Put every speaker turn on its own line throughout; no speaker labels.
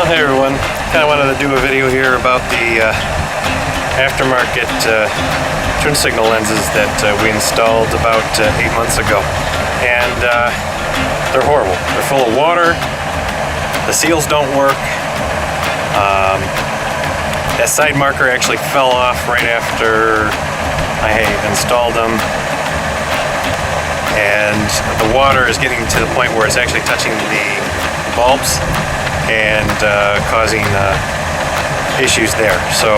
Hey everyone, kind of wanted to do a video here about the aftermarket turn signal lenses that we installed about 8 months ago, and they're horrible. They're full of water, the seals don't work, that side marker actually fell off right after I installed them, and the water is getting to the point where it's actually touching the bulbs and causing issues there. So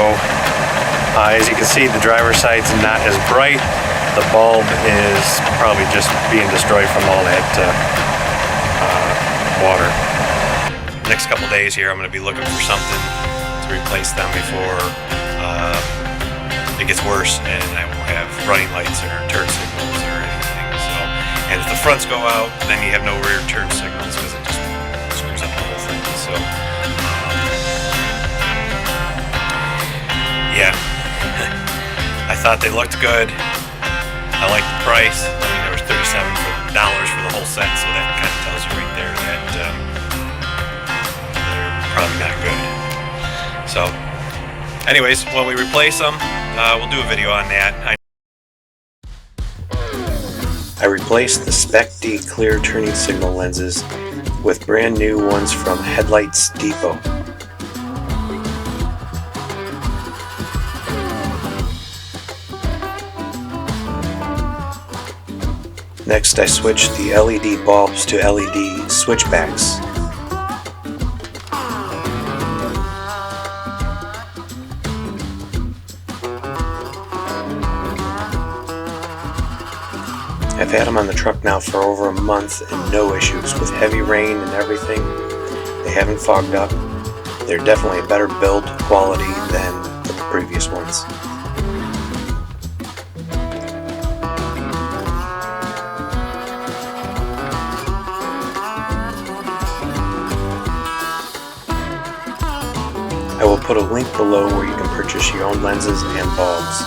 as you can see, the driver's side's not as bright. The bulb is probably just being destroyed from all that water. Next couple days here, I'm going to be looking for something to replace them before it gets worse and I won't have running lights or turn signals or anything. So, and if the fronts go out, then you have no rear turn signals because it just screws up the whole thing. So, yeah, I thought they looked good. I liked the price. I mean, there was $37 for the whole set, so that kind of tells you right there that they're probably not good. So, anyways, when we replace them, we'll do a video on that. I replaced the Spec D clear turning signal lenses with brand new ones from Headlightsdepot. Next, I switched the LED bulbs to LED switchbacks. I've had them on the truck now for over a month and no issues. With heavy rain and everything, they haven't fogged up. They're definitely a better build quality than the previous ones. I will put a link below where you can purchase your own lenses and bulbs.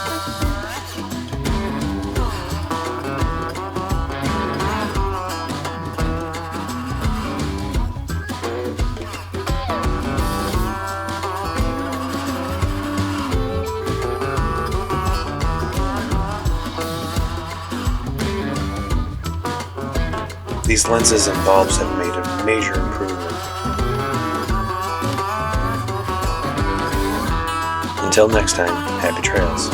These lenses and bulbs have made a major improvement. Until next time, happy trails.